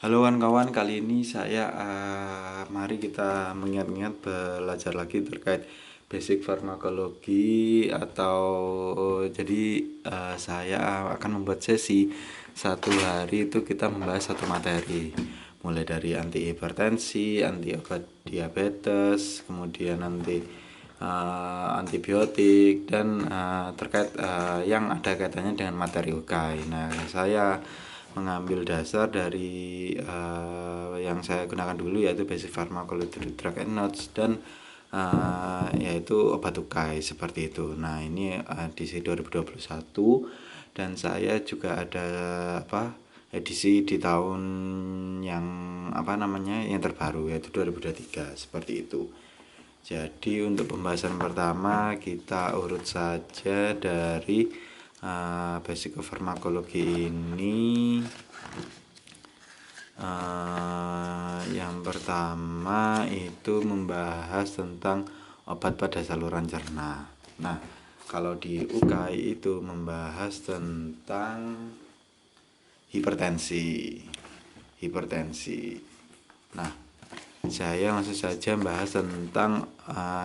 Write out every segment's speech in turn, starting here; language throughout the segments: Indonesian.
Halo kawan-kawan, kali ini saya mari kita mengingat-ingat belajar lagi terkait basic farmakologi atau jadi saya akan membuat sesi satu hari itu kita membahas satu materi, mulai dari anti hipertensi, anti obat diabetes, kemudian nanti antibiotik dan terkait yang ada kaitannya dengan materi UKAI. Nah, saya mengambil dasar dari yang saya gunakan dulu, yaitu basic pharmacology drug and notes, dan yaitu obat UKAI seperti itu. Nah, ini edisi 2021 dan saya juga ada edisi di tahun yang yang terbaru, yaitu 2023 seperti itu. Jadi untuk pembahasan pertama kita urut saja dari basic farmakologi ini. Yang pertama itu membahas tentang obat pada saluran cerna. Nah, kalau di UKAI itu membahas tentang hipertensi. Nah, saya langsung saja membahas tentang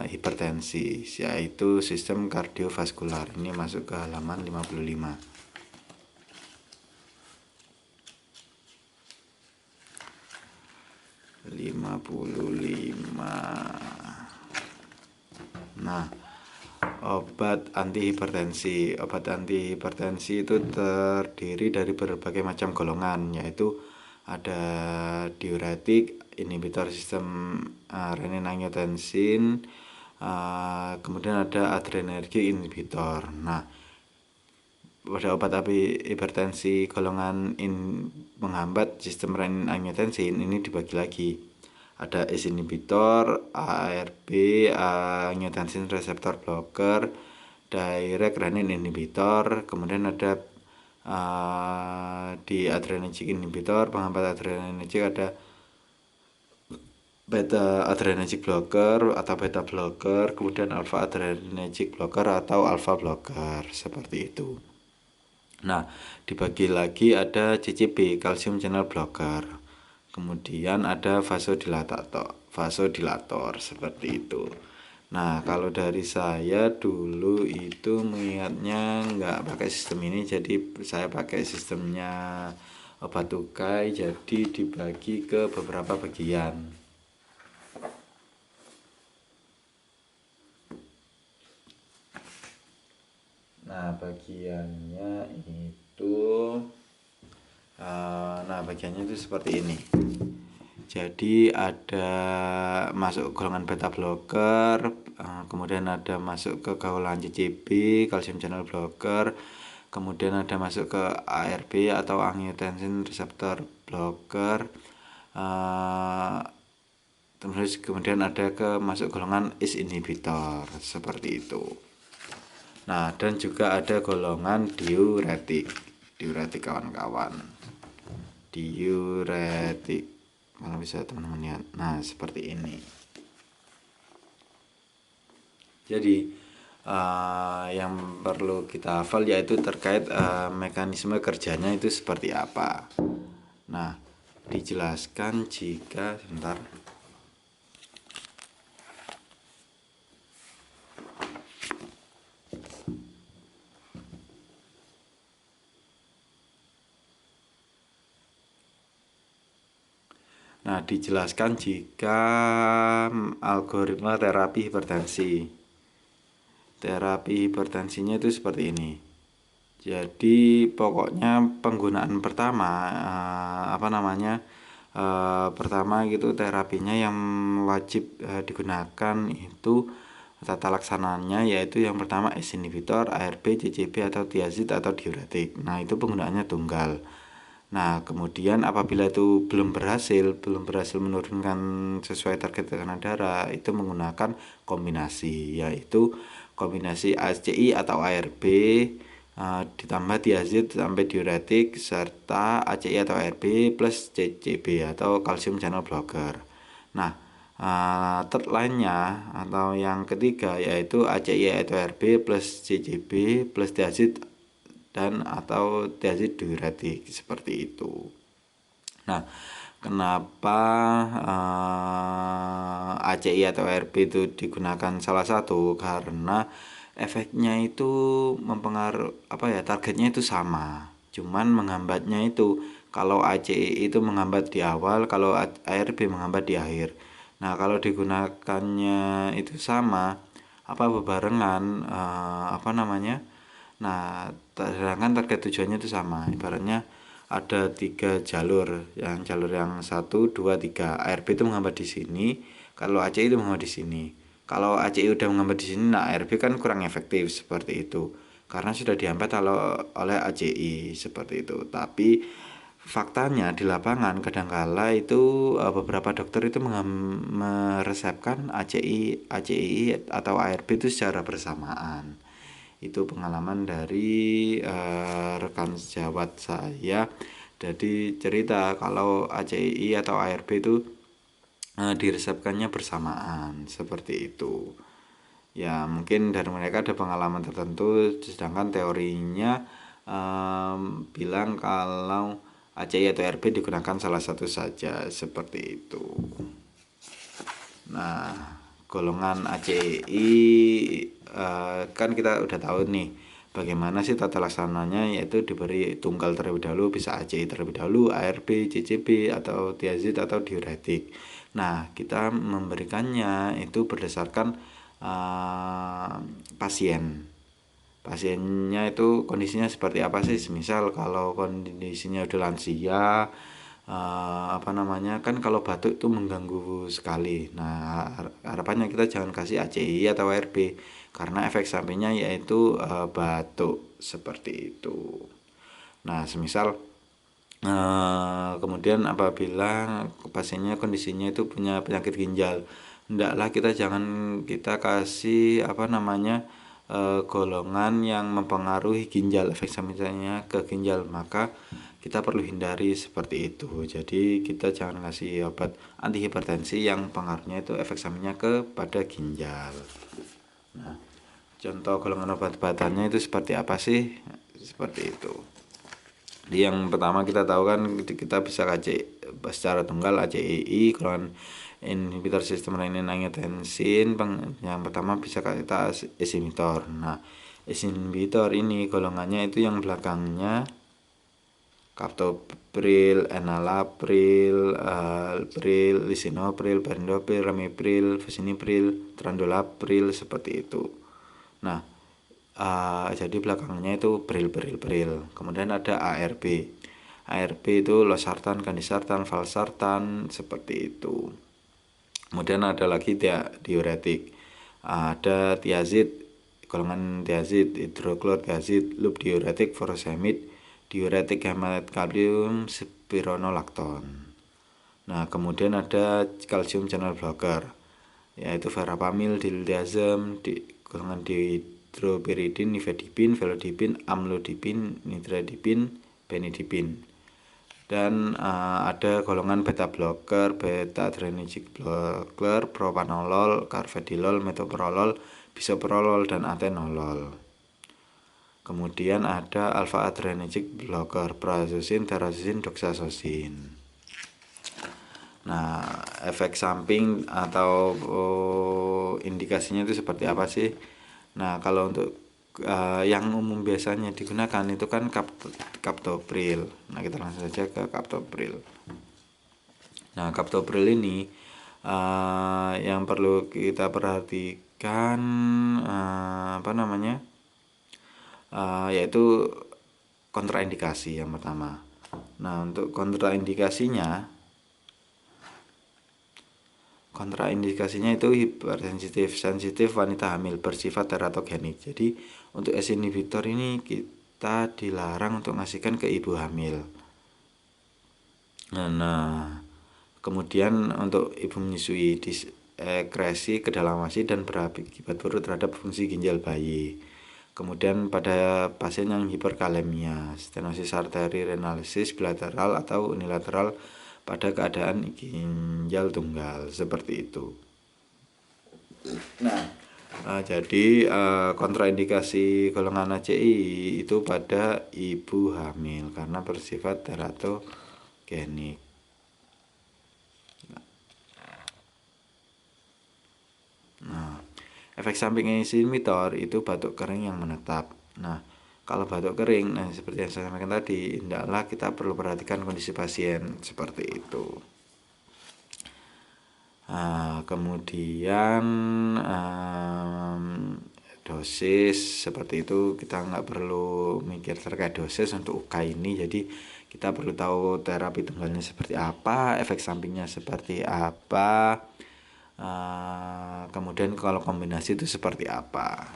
hipertensi, yaitu sistem kardiovaskular. Ini masuk ke halaman 55. Nah, obat anti hipertensi itu terdiri dari berbagai macam golongan, yaitu ada diuretik, inhibitor sistem renin-angiotensin, kemudian ada adrenergic inhibitor. Nah, pada obat hipertensi golongan menghambat sistem renin-angiotensin ini dibagi lagi. Ada ACE inhibitor, ARB, angiotensin receptor blocker, direct renin inhibitor, kemudian ada di adrenergic inhibitor, penghambat adrenergic, ada beta adrenergic blocker atau beta blocker, kemudian alpha adrenergic blocker atau alpha blocker, seperti itu. Nah, dibagi lagi ada CCB, calcium channel blocker. Kemudian ada vasodilator seperti itu. Nah, kalau dari saya dulu itu mengingatnya nggak pakai sistem ini, jadi saya pakai sistemnya obat UKAI, jadi dibagi ke beberapa bagian. Nah, bagiannya itu seperti ini. Jadi ada masuk golongan beta blocker, kemudian ada masuk ke golongan CCB, calcium channel blocker, kemudian ada masuk ke ARB atau angiotensin receptor blocker, terus kemudian ada ke masuk golongan ACE inhibitor, seperti itu. Nah, dan juga ada golongan diuretik kawan-kawan. Diuretik, kalau bisa teman-teman lihat. Nah, seperti ini. Jadi yang perlu kita hafal yaitu terkait mekanisme kerjanya itu seperti apa. Nah, dijelaskan jika sebentar. Nah, dijelaskan jika algoritma terapi hipertensi. Terapi hipertensinya itu seperti ini. Jadi pokoknya penggunaan pertama pertama gitu terapinya yang wajib digunakan itu tata laksananya, yaitu yang pertama ACE inhibitor, ARB, CCB atau thiazid atau diuretik. Nah, itu penggunaannya tunggal. Nah, kemudian apabila itu belum berhasil menurunkan sesuai target tekanan darah, itu menggunakan kombinasi, yaitu kombinasi ACI atau ARB ditambah thiazid sampai diuretik, serta ACI atau ARB plus CCB atau calcium channel blocker. Nah, third line-nya atau yang ketiga yaitu ACI atau ARB plus CCB plus thiazid dan atau thiazid diuretik, seperti itu. Nah, Kenapa ACI atau ARB itu digunakan salah satu? Karena efeknya itu targetnya itu sama, cuman menghambatnya itu kalau ACI itu menghambat di awal, kalau ARB menghambat di akhir. Nah, kalau digunakannya itu sama bebarengan nah, sedangkan target tujuannya itu sama. Ibaratnya ada 3 jalur, jalur yang 1, 2, 3. ARB itu menghambat di sini, kalau ACI itu menghambat di sini. Kalau ACI udah menghambat di sini, nah ARB kan kurang efektif seperti itu. Karena sudah dihambat oleh ACI seperti itu. Tapi faktanya di lapangan kadangkala itu beberapa dokter itu meresepkan ACI atau ARB itu secara bersamaan. Itu pengalaman dari rekan sejawat saya. Jadi cerita kalau ACI atau ARB itu diresepkannya bersamaan seperti itu. Ya mungkin dari mereka ada pengalaman tertentu, sedangkan teorinya bilang kalau ACI atau ARB digunakan salah satu saja seperti itu. Nah, golongan ACI kan kita udah tahu nih bagaimana sih tata laksananya, yaitu diberi tunggal terlebih dahulu, bisa ACI terlebih dahulu, ARB, CCB atau tiazid atau diuretik. Nah, kita memberikannya itu berdasarkan pasien. Pasiennya itu kondisinya seperti apa sih? Misal kalau kondisinya udah lansia, kan kalau batuk itu mengganggu sekali. Nah, harapannya kita jangan kasih ACI atau ARB karena efek sampingnya yaitu batuk seperti itu. Nah, semisal kemudian apabila pasiennya kondisinya itu punya penyakit ginjal, hendaklah kita kasih golongan yang mempengaruhi ginjal, efek sampingnya ke ginjal, maka kita perlu hindari seperti itu. Jadi kita jangan kasih obat antihipertensi yang pengaruhnya itu efek sampingnya kepada ginjal. Nah, contoh golongan obat-obatannya itu seperti apa sih? Seperti itu. Jadi yang pertama kita tahu kan kita bisa kasih secara tunggal ACEI, golongan inhibitor sistem renin-angiotensin. Yang pertama bisa kita inhibitor. Nah, inhibitor ini golongannya itu yang belakangnya captopril, enalapril, alpril, lisinopril, perindopril, ramipril, fasinipril, trandolapril seperti itu. Nah, jadi belakangnya itu pril. Kemudian ada ARB. ARB itu losartan, kandisartan, valsartan seperti itu. Kemudian ada lagi diuretik. Ada tiazid, golongan tiazid, hidroklortiazid, loop diuretik, furosemid, diuretik hemat kalium, spironolakton. Nah, kemudian ada kalsium channel blocker, yaitu verapamil, diltiazem, golongan dihidropiridin, nifedipin, velodipin, amlodipin, nitradipin, benidipin. Dan ada golongan beta blocker, beta adrenergic blocker, propanolol, carvedilol, metoprolol, bisoprolol, dan atenolol. Kemudian ada alpha adrenergic blocker, prazosin, terazosin, doxazosin. Nah, efek samping atau indikasinya itu seperti apa sih? Nah, kalau untuk yang umum biasanya digunakan itu kan captopril. Nah, kita langsung saja ke captopril. Nah, captopril ini yang perlu kita perhatikan yaitu kontraindikasi yang pertama. Nah, untuk kontraindikasinya itu hipersensitif, sensitif, wanita hamil, bersifat teratogenik. Jadi untuk ACE inhibitor ini kita dilarang untuk ngasihkan ke ibu hamil. Nah, kemudian untuk ibu menyusui, disekresi ke dalam ASI dan berakibat buruk terhadap fungsi ginjal bayi. Kemudian pada pasien yang hiperkalemia, stenosis arteri renalisis bilateral atau unilateral pada keadaan ginjal tunggal seperti itu. Nah, jadi kontraindikasi golongan ACI itu pada ibu hamil karena bersifat teratogenik. efek samping inhibitor itu batuk kering yang menetap. Nah, kalau batuk kering, nah seperti yang saya sampaikan tadi, hendaklah kita perlu perhatikan kondisi pasien seperti itu. Kemudian dosis seperti itu, kita nggak perlu mikir terkait dosis untuk UK ini. Jadi kita perlu tahu terapi tunggalnya seperti apa, efek sampingnya seperti apa, kemudian kalau kombinasi itu seperti apa.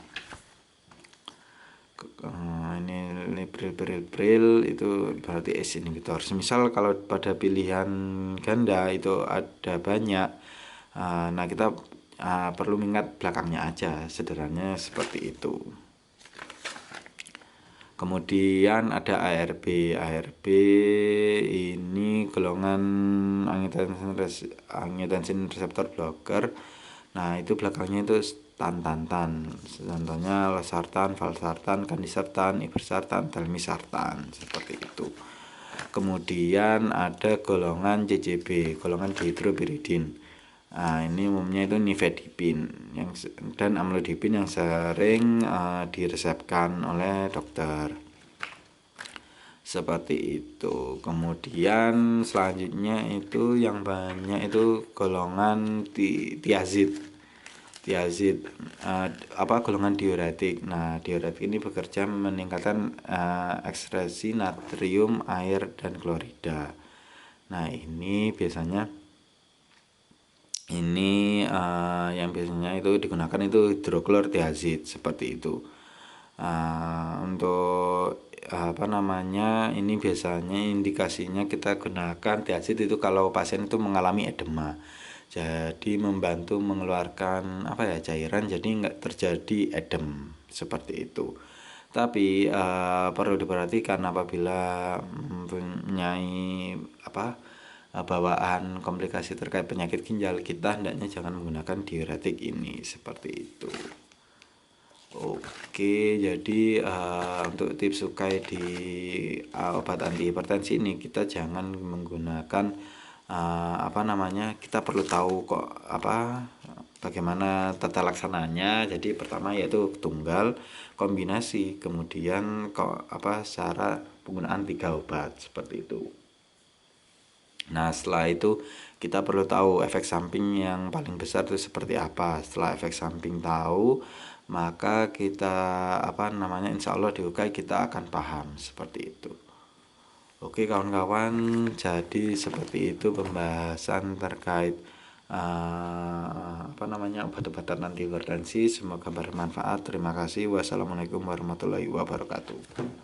Ini Libril itu berarti ACE inhibitor. Misal kalau pada pilihan ganda itu ada banyak, nah kita perlu mengingat belakangnya aja, sederhananya seperti itu. Kemudian ada ARB. ARB ini golongan angiotensin reseptor blocker. Nah, itu belakangnya itu tan. Contohnya losartan, valsartan, candesartan, irbesartan, telmisartan, seperti itu. Kemudian ada golongan CCB, golongan dihidropiridin. Nah, ini umumnya itu nifedipin dan amlodipin yang sering diresepkan oleh dokter. Seperti itu. Kemudian selanjutnya itu yang banyak itu golongan tiazid. Golongan diuretik. Nah, diuretik ini bekerja meningkatkan ekskresi natrium, air, dan klorida. Nah, ini biasanya yang biasanya itu digunakan itu hidroklortiazid seperti itu. Untuk ini biasanya indikasinya kita gunakan tiazid itu kalau pasien itu mengalami edema, jadi membantu mengeluarkan cairan, jadi nggak terjadi edem seperti itu. Tapi perlu diperhatikan apabila mempunyai bawaan komplikasi terkait penyakit ginjal, kita hendaknya jangan menggunakan diuretik ini seperti itu. Oke, jadi untuk tips UKAI di obat antihipertensi ini, kita jangan menggunakan kita perlu tahu bagaimana tata laksananya. Jadi pertama yaitu tunggal, kombinasi, kemudian cara penggunaan 3 obat seperti itu. Nah, setelah itu kita perlu tahu efek samping yang paling besar itu seperti apa. Setelah efek samping tahu, maka kita insya Allah di UKAI kita akan paham seperti itu. Oke kawan-kawan, jadi seperti itu pembahasan terkait obat-obatan antihipertensi. Semoga bermanfaat. Terima kasih. Wassalamualaikum warahmatullahi wabarakatuh.